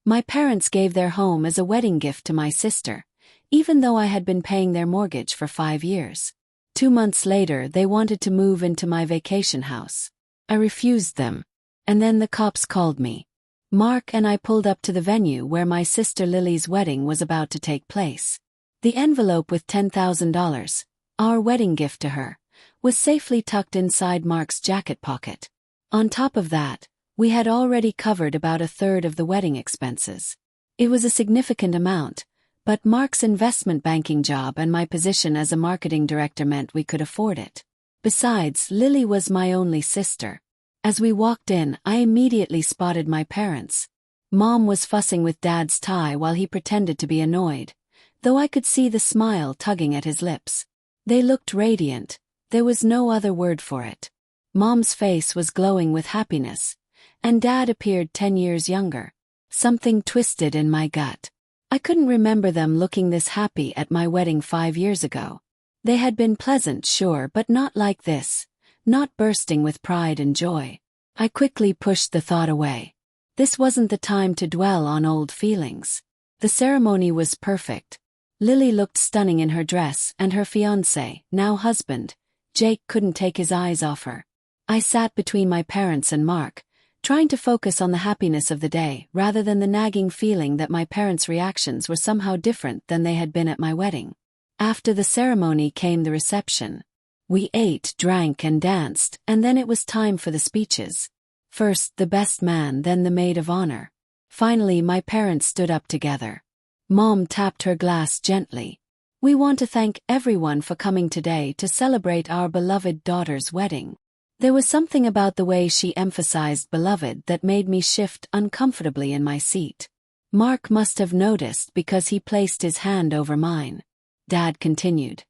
My parents gave their home as a wedding gift to my sister, even though I had been paying their mortgage for 5 years. 2 months later, they wanted to move into my vacation house. I refused them. And then the cops called me. Mark and I pulled up to the venue where my sister Lily's wedding was about to take place. The envelope with $10,000, our wedding gift to her, was safely tucked inside Mark's jacket pocket. On top of that, we had already covered about a third of the wedding expenses. It was a significant amount, but Mark's investment banking job and my position as a marketing director meant we could afford it. Besides, Lily was my only sister. As we walked in, I immediately spotted my parents. Mom was fussing with Dad's tie while he pretended to be annoyed, though I could see the smile tugging at his lips. They looked radiant. There was no other word for it. Mom's face was glowing with happiness, and Dad appeared 10 years younger. Something twisted in my gut. I couldn't remember them looking this happy at my wedding 5 years ago. They had been pleasant, sure, but not like this, not bursting with pride and joy. I quickly pushed the thought away. This wasn't the time to dwell on old feelings. The ceremony was perfect. Lily looked stunning in her dress, and her fiancé, now husband, Jake, couldn't take his eyes off her. I sat between my parents and Mark, trying to focus on the happiness of the day rather than the nagging feeling that my parents' reactions were somehow different than they had been at my wedding. After the ceremony came the reception. We ate, drank, and danced, and then it was time for the speeches. First the best man, then the maid of honor. Finally my parents stood up together. Mom tapped her glass gently. "We want to thank everyone for coming today to celebrate our beloved daughter's wedding." There was something about the way she emphasized beloved that made me shift uncomfortably in my seat. Mark must have noticed because he placed his hand over mine. Dad continued.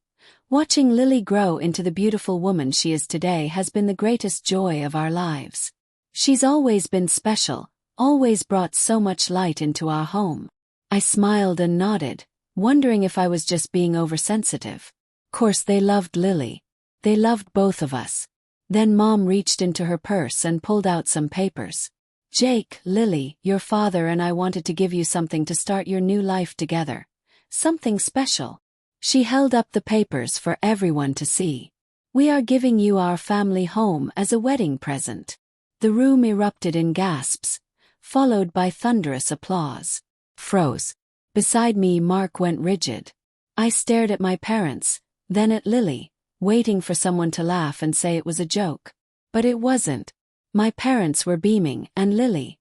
"Watching Lily grow into the beautiful woman she is today has been the greatest joy of our lives. She's always been special, always brought so much light into our home." I smiled and nodded, wondering if I was just being oversensitive. Of course they loved Lily. They loved both of us. Then Mom reached into her purse and pulled out some papers. "Jake, Lily, your father and I wanted to give you something to start your new life together. Something special." She held up the papers for everyone to see. "We are giving you our family home as a wedding present." The room erupted in gasps, followed by thunderous applause. Froze. Beside me, Mark went rigid. I stared at my parents, then at Lily, waiting for someone to laugh and say it was a joke. But it wasn't. My parents were beaming, and Lily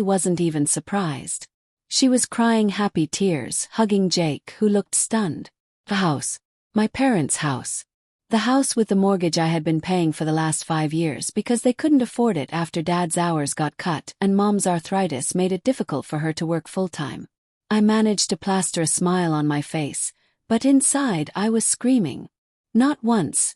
wasn't even surprised. She was crying happy tears, hugging Jake, who looked stunned. The house. My parents' house. The house with the mortgage I had been paying for the last 5 years because they couldn't afford it after Dad's hours got cut and Mom's arthritis made it difficult for her to work full-time. I managed to plaster a smile on my face, but inside I was screaming. Not once,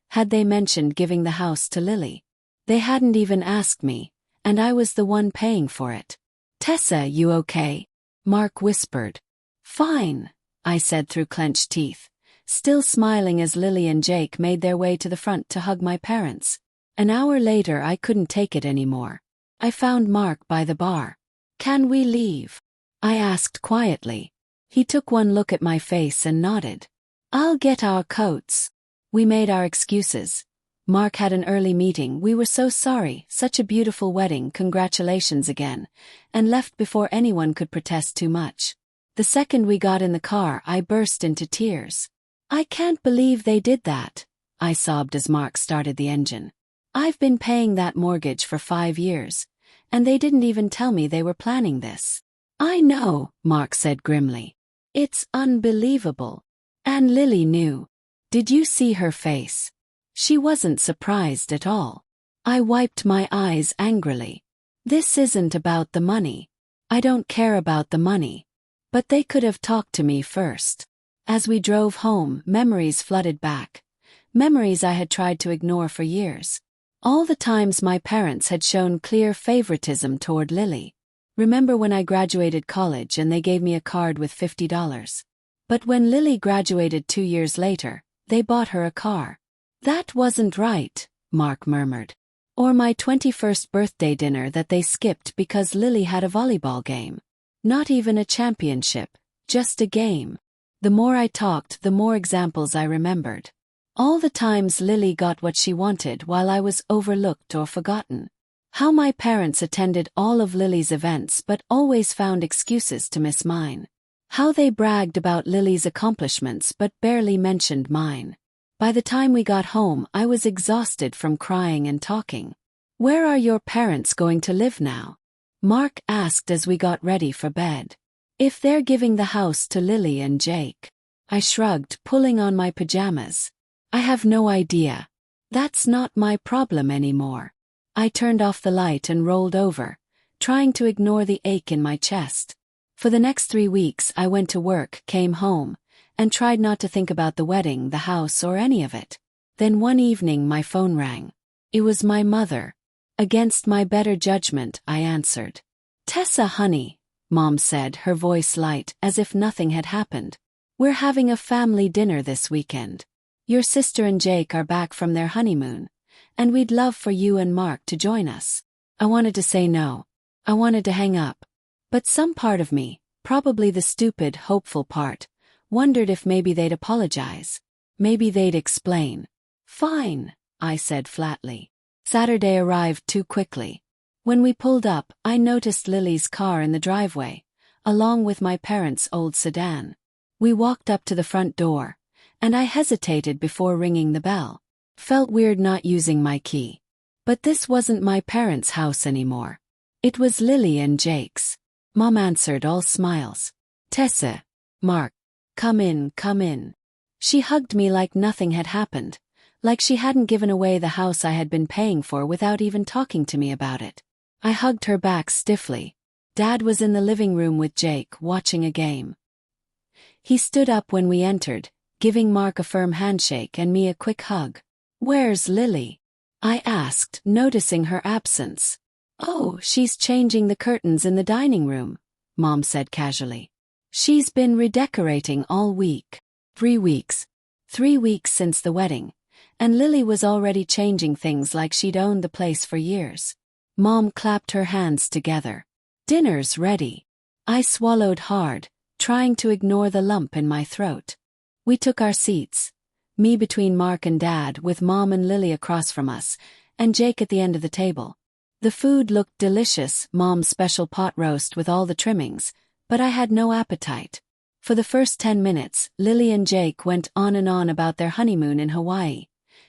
had they mentioned giving the house to Lily. They hadn't even asked me, and I was the one paying for it. "Tessa, you okay?" Mark whispered. "Fine," I said through clenched teeth, still smiling as Lily and Jake made their way to the front to hug my parents. An hour later I couldn't take it anymore. I found Mark by the bar. "Can we leave?" I asked quietly. He took one look at my face and nodded. "I'll get our coats." We made our excuses. Mark had an early meeting. "We were so sorry, such a beautiful wedding, congratulations again," and left before anyone could protest too much. The second we got in the car, I burst into tears. "I can't believe they did that," I sobbed as Mark started the engine. "I've been paying that mortgage for 5 years, and they didn't even tell me they were planning this." "I know," Mark said grimly. "It's unbelievable. And Lily knew. Did you see her face? She wasn't surprised at all." I wiped my eyes angrily. "This isn't about the money. I don't care about the money. But they could have talked to me first." As we drove home, memories flooded back. Memories I had tried to ignore for years. All the times my parents had shown clear favoritism toward Lily. Remember when I graduated college and they gave me a card with $50? But when Lily graduated 2 years later, they bought her a car. "That wasn't right," Mark murmured. Or my 21st birthday dinner that they skipped because Lily had a volleyball game. Not even a championship, just a game. The more I talked, the more examples I remembered. All the times Lily got what she wanted while I was overlooked or forgotten. How my parents attended all of Lily's events but always found excuses to miss mine. How they bragged about Lily's accomplishments but barely mentioned mine. By the time we got home, I was exhausted from crying and talking. "Where are your parents going to live now?" Mark asked as we got ready for bed. "If they're giving the house to Lily and Jake." I shrugged, pulling on my pajamas. "I have no idea. That's not my problem anymore." I turned off the light and rolled over, trying to ignore the ache in my chest. For the next 3 weeks I went to work, came home, and tried not to think about the wedding, the house, or any of it. Then one evening my phone rang. It was my mother. Against my better judgment, I answered. "Tessa, honey," Mom said, her voice light, as if nothing had happened. "We're having a family dinner this weekend. Your sister and Jake are back from their honeymoon, and we'd love for you and Mark to join us." I wanted to say no. I wanted to hang up. But some part of me, probably the stupid, hopeful part, wondered if maybe they'd apologize. Maybe they'd explain. "Fine," I said flatly. Saturday arrived too quickly. When we pulled up, I noticed Lily's car in the driveway, along with my parents' old sedan. We walked up to the front door, and I hesitated before ringing the bell. Felt weird not using my key. But this wasn't my parents' house anymore. It was Lily and Jake's. Mom answered, all smiles. "Tessa, Mark, come in, come in." She hugged me like nothing had happened, like she hadn't given away the house I had been paying for without even talking to me about it. I hugged her back stiffly. Dad was in the living room with Jake, watching a game. He stood up when we entered, giving Mark a firm handshake and me a quick hug. "Where's Lily?" I asked, noticing her absence. "Oh, she's changing the curtains in the dining room," Mom said casually. "She's been redecorating all week." 3 weeks. 3 weeks since the wedding, and Lily was already changing things like she'd owned the place for years. Mom clapped her hands together. "Dinner's ready." I swallowed hard, trying to ignore the lump in my throat. We took our seats, me between Mark and Dad, with Mom and Lily across from us, and Jake at the end of the table. The food looked delicious, Mom's special pot roast with all the trimmings, but I had no appetite. For the first 10 minutes, Lily and Jake went on and on about their honeymoon in Hawaii,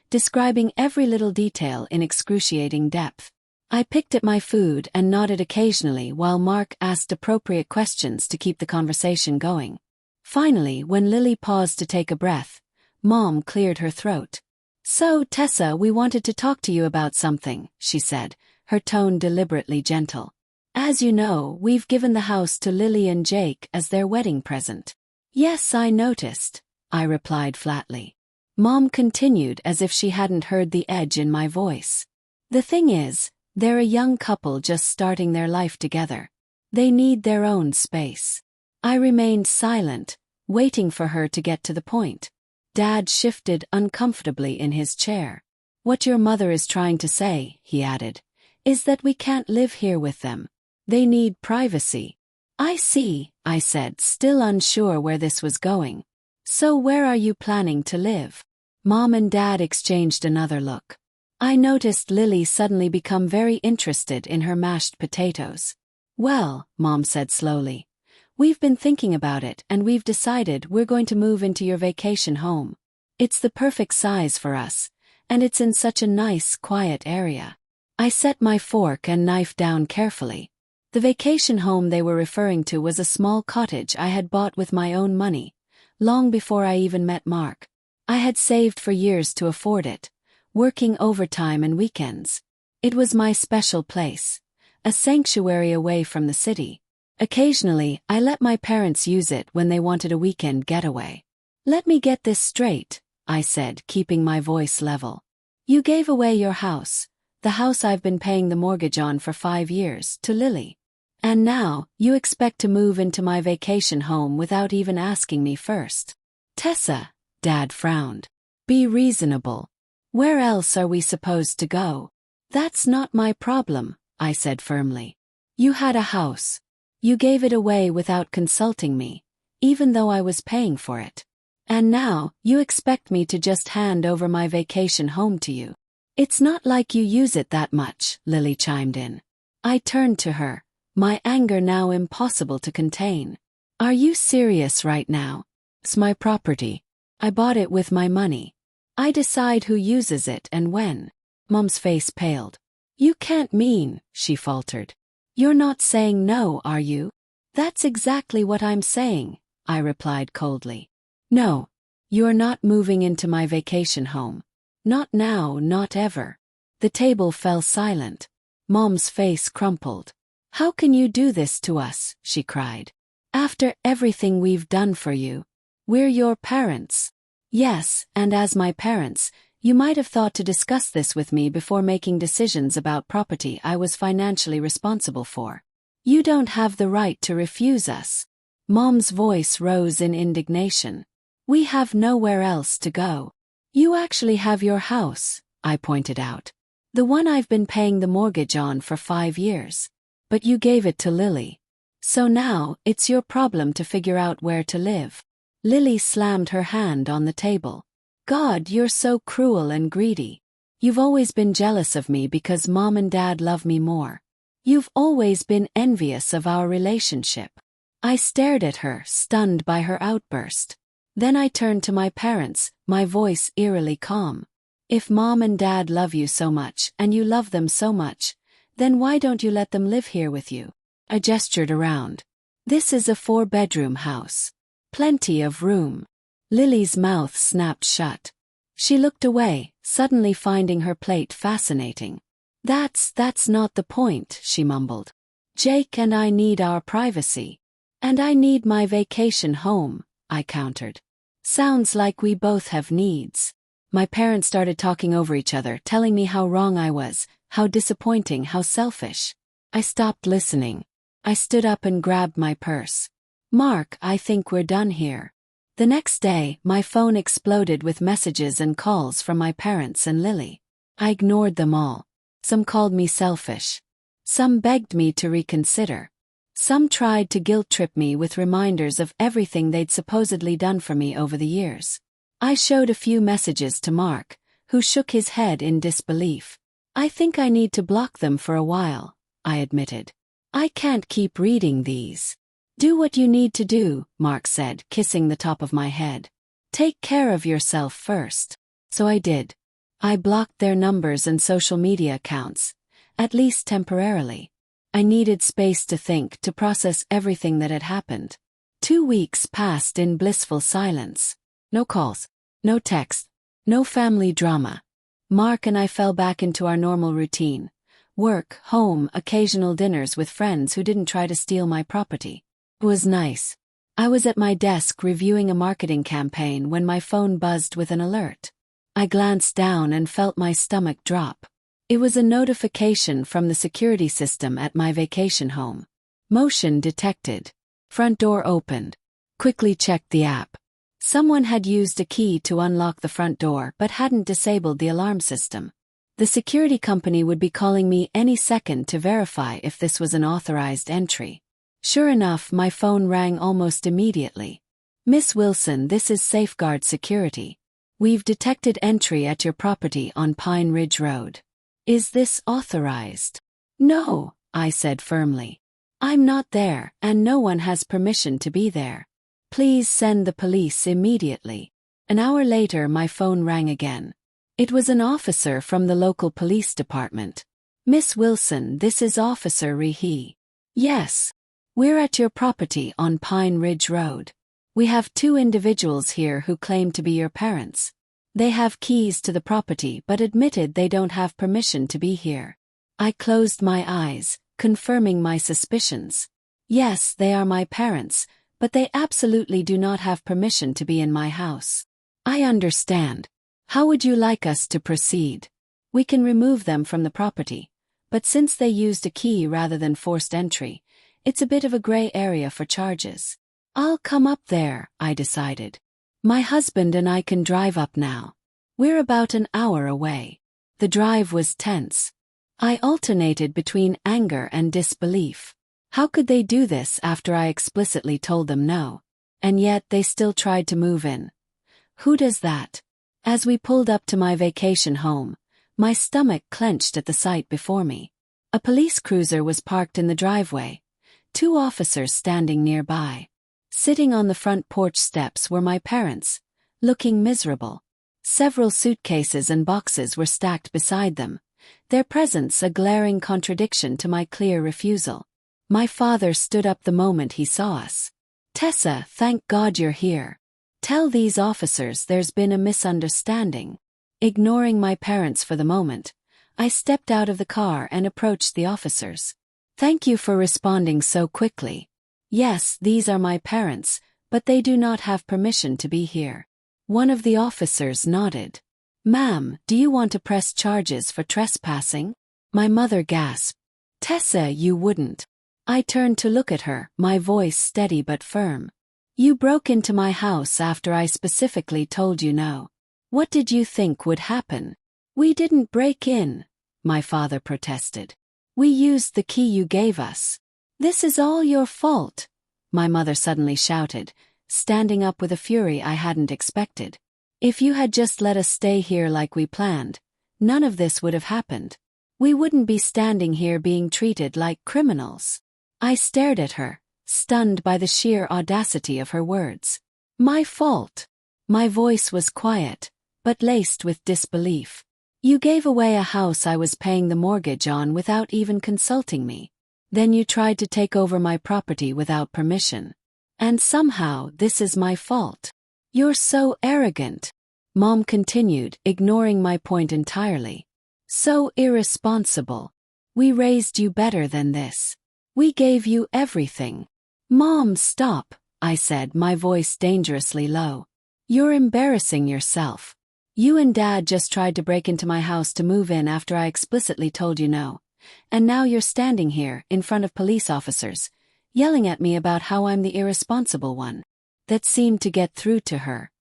describing every little detail in excruciating depth. I picked at my food and nodded occasionally while Mark asked appropriate questions to keep the conversation going. Finally, when Lily paused to take a breath, Mom cleared her throat. "So, Tessa, we wanted to talk to you about something," she said, her tone deliberately gentle. "As you know, we've given the house to Lily and Jake as their wedding present." "Yes, I noticed," I replied flatly. Mom continued as if she hadn't heard the edge in my voice. "The thing is, they're a young couple just starting their life together. They need their own space." I remained silent, waiting for her to get to the point. Dad shifted uncomfortably in his chair. "What your mother is trying to say," he added, "is that we can't live here with them. They need privacy." "I see," I said, still unsure where this was going. "So where are you planning to live?" Mom and Dad exchanged another look. I noticed Lily suddenly become very interested in her mashed potatoes. "Well," Mom said slowly, "we've been thinking about it and we've decided we're going to move into your vacation home. It's the perfect size for us, and it's in such a nice, quiet area." I set my fork and knife down carefully. The vacation home they were referring to was a small cottage I had bought with my own money, long before I even met Mark. I had saved for years to afford it, working overtime and weekends. It was my special place, a sanctuary away from the city. Occasionally, I let my parents use it when they wanted a weekend getaway. "Let me get this straight," I said, keeping my voice level. "You gave away your house, the house I've been paying the mortgage on for 5 years, to Lily. And now, you expect to move into my vacation home without even asking me first." "Tessa," Dad frowned. "Be reasonable. Where else are we supposed to go?" That's not my problem, I said firmly. You had a house. You gave it away without consulting me, even though I was paying for it. And now, you expect me to just hand over my vacation home to you. It's not like you use it that much, Lily chimed in. I turned to her, my anger now impossible to contain. Are you serious right now? It's my property. I bought it with my money. I decide who uses it and when. Mom's face paled. You can't mean, she faltered. You're not saying no, are you? That's exactly what I'm saying, I replied coldly. No. You're not moving into my vacation home. Not now, not ever. The table fell silent. Mom's face crumpled. How can you do this to us? She cried. After everything we've done for you. We're your parents. Yes, and as my parents, you might have thought to discuss this with me before making decisions about property I was financially responsible for. You don't have the right to refuse us. Mom's voice rose in indignation. We have nowhere else to go. You actually have your house, I pointed out. The one I've been paying the mortgage on for 5 years. But you gave it to Lily. So now, it's your problem to figure out where to live. Lily slammed her hand on the table. God, you're so cruel and greedy. You've always been jealous of me because Mom and Dad love me more. You've always been envious of our relationship. I stared at her, stunned by her outburst. Then I turned to my parents, my voice eerily calm. If Mom and Dad love you so much and you love them so much, then why don't you let them live here with you? I gestured around. This is a 4-bedroom house. Plenty of room. Lily's mouth snapped shut. She looked away, suddenly finding her plate fascinating. That's not the point, she mumbled. Jake and I need our privacy. And I need my vacation home, I countered. Sounds like we both have needs. My parents started talking over each other, telling me how wrong I was, how disappointing, how selfish. I stopped listening. I stood up and grabbed my purse. Mark, I think we're done here. The next day, my phone exploded with messages and calls from my parents and Lily. I ignored them all. Some called me selfish. Some begged me to reconsider. Some tried to guilt-trip me with reminders of everything they'd supposedly done for me over the years. I showed a few messages to Mark, who shook his head in disbelief. I think I need to block them for a while, I admitted. I can't keep reading these. Do what you need to do, Mark said, kissing the top of my head. Take care of yourself first. So I did. I blocked their numbers and social media accounts, at least temporarily. I needed space to think, to process everything that had happened. 2 weeks passed in blissful silence. No calls, no text, no family drama. Mark and I fell back into our normal routine. Work, home, occasional dinners with friends who didn't try to steal my property. It was nice. I was at my desk reviewing a marketing campaign when my phone buzzed with an alert. I glanced down and felt my stomach drop. It was a notification from the security system at my vacation home. Motion detected. Front door opened. Quickly checked the app. Someone had used a key to unlock the front door but hadn't disabled the alarm system. The security company would be calling me any second to verify if this was an authorized entry. Sure enough, my phone rang almost immediately. Miss Wilson, this is Safeguard Security. We've detected entry at your property on Pine Ridge Road. Is this authorized? No, I said firmly. I'm not there, and no one has permission to be there. Please send the police immediately. An hour later, my phone rang again. It was an officer from the local police department. Miss Wilson, this is Officer Rehe. Yes. We're at your property on Pine Ridge Road. We have 2 individuals here who claim to be your parents. They have keys to the property but admitted they don't have permission to be here. I closed my eyes, confirming my suspicions. Yes, they are my parents, but they absolutely do not have permission to be in my house. I understand. How would you like us to proceed? We can remove them from the property, but since they used a key rather than forced entry, it's a bit of a gray area for charges. I'll come up there, I decided. My husband and I can drive up now. We're about an hour away. The drive was tense. I alternated between anger and disbelief. How could they do this after I explicitly told them no? And yet they still tried to move in. Who does that? As we pulled up to my vacation home, my stomach clenched at the sight before me. A police cruiser was parked in the driveway, 2 officers standing nearby. Sitting on the front porch steps were my parents, looking miserable. Several suitcases and boxes were stacked beside them, their presence a glaring contradiction to my clear refusal. My father stood up the moment he saw us. "Tessa, thank God you're here. Tell these officers there's been a misunderstanding." Ignoring my parents for the moment, I stepped out of the car and approached the officers. "Thank you for responding so quickly. Yes, these are my parents, but they do not have permission to be here." One of the officers nodded. "Ma'am, do you want to press charges for trespassing?" My mother gasped. "Tessa, you wouldn't." I turned to look at her, my voice steady but firm. "You broke into my house after I specifically told you no. What did you think would happen?" "We didn't break in," my father protested. "We used the key you gave us." "This is all your fault," my mother suddenly shouted, standing up with a fury I hadn't expected. "If you had just let us stay here like we planned, none of this would have happened. We wouldn't be standing here being treated like criminals." I stared at her, stunned by the sheer audacity of her words. "My fault." My voice was quiet, but laced with disbelief. "You gave away a house I was paying the mortgage on without even consulting me. Then you tried to take over my property without permission. And somehow this is my fault. You're so arrogant," Mom continued, ignoring my point entirely. "So irresponsible. We raised you better than this. We gave you everything." "Mom, stop," I said, my voice dangerously low. "You're embarrassing yourself. You and Dad just tried to break into my house to move in after I explicitly told you no. And now you're standing here, in front of police officers, yelling at me about how I'm the irresponsible one." That seemed to get through to her.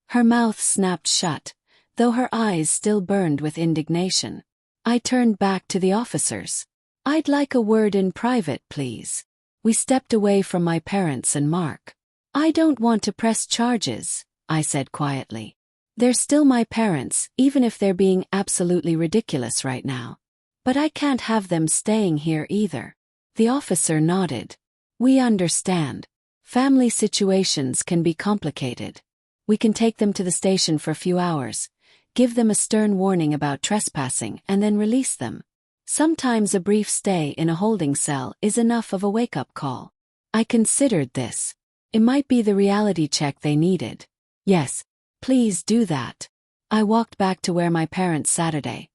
Her mouth snapped shut, though her eyes still burned with indignation. I turned back to the officers. "I'd like a word in private, please." We stepped away from my parents and Mark. "I don't want to press charges," I said quietly. "They're still my parents, even if they're being absolutely ridiculous right now. But I can't have them staying here either." The officer nodded. "We understand. Family situations can be complicated. We can take them to the station for a few hours, give them a stern warning about trespassing, and then release them. Sometimes a brief stay in a holding cell is enough of a wake-up call." I considered this. It might be the reality check they needed. "Yes, please do that." I walked back to where my parents Saturday.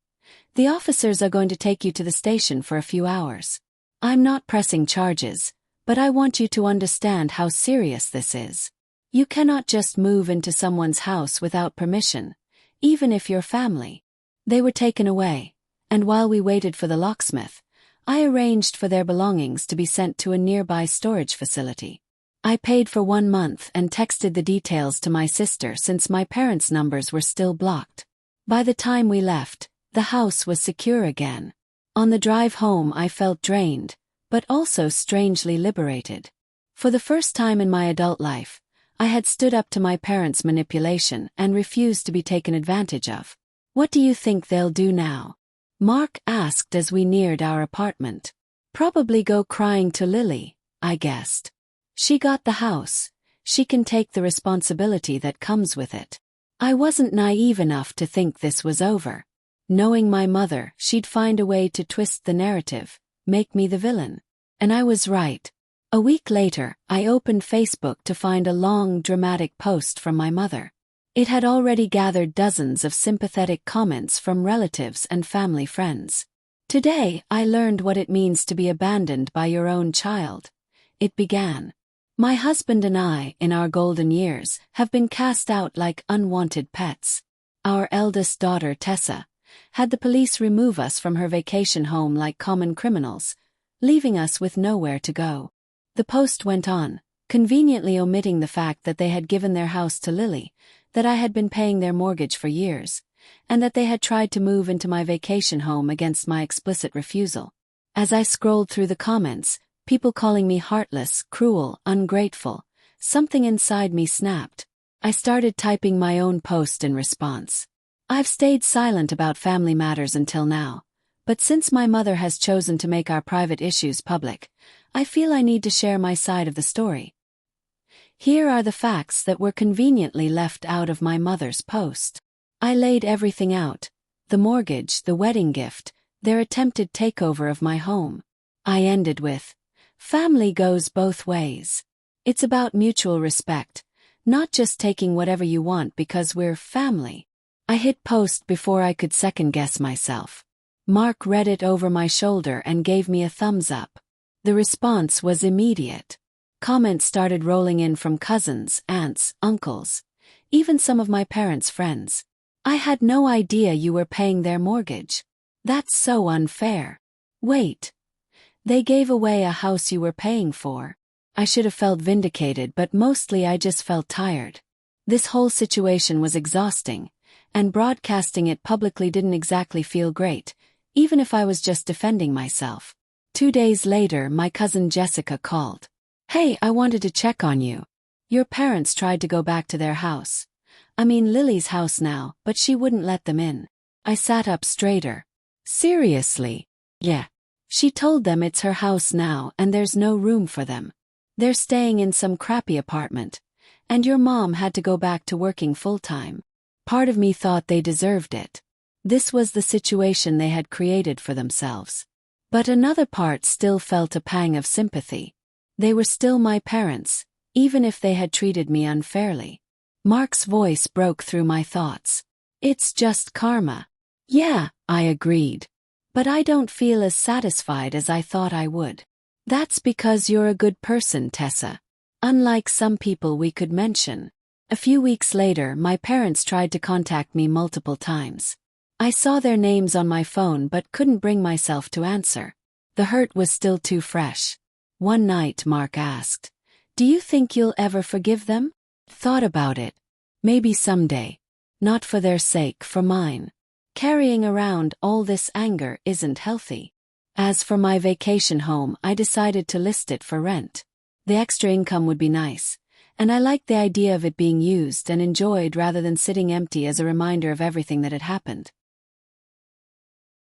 "The officers are going to take you to the station for a few hours. I'm not pressing charges, but I want you to understand how serious this is. You cannot just move into someone's house without permission, even if you're family." They were taken away, and while we waited for the locksmith, I arranged for their belongings to be sent to a nearby storage facility. I paid for 1 month and texted the details to my sister since my parents' numbers were still blocked. By the time we left, the house was secure again. On the drive home I felt drained, but also strangely liberated. For the first time in my adult life, I had stood up to my parents' manipulation and refused to be taken advantage of. "What do you think they'll do now?" Mark asked as we neared our apartment. "Probably go crying to Lily," I guessed. "She got the house. She can take the responsibility that comes with it." I wasn't naive enough to think this was over. Knowing my mother, she'd find a way to twist the narrative, make me the villain. And I was right. A week later, I opened Facebook to find a long, dramatic post from my mother. It had already gathered dozens of sympathetic comments from relatives and family friends. "Today, I learned what it means to be abandoned by your own child," it began. "My husband and I, in our golden years, have been cast out like unwanted pets. Our eldest daughter, Tessa, had the police remove us from her vacation home like common criminals, leaving us with nowhere to go." The post went on, conveniently omitting the fact that they had given their house to Lily, that I had been paying their mortgage for years, and that they had tried to move into my vacation home against my explicit refusal. As I scrolled through the comments, people calling me heartless, cruel, ungrateful, something inside me snapped. I started typing my own post in response. I've stayed silent about family matters until now, but since my mother has chosen to make our private issues public, I feel I need to share my side of the story. Here are the facts that were conveniently left out of my mother's post. I laid everything out: the mortgage, the wedding gift, their attempted takeover of my home. I ended with, "Family goes both ways. It's about mutual respect, not just taking whatever you want because we're family." I hit post before I could second-guess myself. Mark read it over my shoulder and gave me a thumbs up. The response was immediate. Comments started rolling in from cousins, aunts, uncles, even some of my parents' friends. "I had no idea you were paying their mortgage. That's so unfair. Wait. They gave away a house you were paying for." I should have felt vindicated, but mostly I just felt tired. This whole situation was exhausting, and broadcasting it publicly didn't exactly feel great, even if I was just defending myself. 2 days later, my cousin Jessica called. "Hey, I wanted to check on you. Your parents tried to go back to their house. I mean Lily's house now, but she wouldn't let them in." I sat up straighter. "Seriously?" "Yeah. She told them it's her house now and there's no room for them. They're staying in some crappy apartment, and your mom had to go back to working full-time." Part of me thought they deserved it. This was the situation they had created for themselves. But another part still felt a pang of sympathy. They were still my parents, even if they had treated me unfairly. Mark's voice broke through my thoughts. "It's just karma." "Yeah," I agreed. "But I don't feel as satisfied as I thought I would." "That's because you're a good person, Tessa. Unlike some people we could mention." A few weeks later, my parents tried to contact me multiple times. I saw their names on my phone but couldn't bring myself to answer. The hurt was still too fresh. One night, Mark asked, "Do you think you'll ever forgive them?" Thought about it. Maybe someday. Not for their sake, for mine. Carrying around all this anger isn't healthy. As for my vacation home, I decided to list it for rent. The extra income would be nice, and I liked the idea of it being used and enjoyed rather than sitting empty as a reminder of everything that had happened.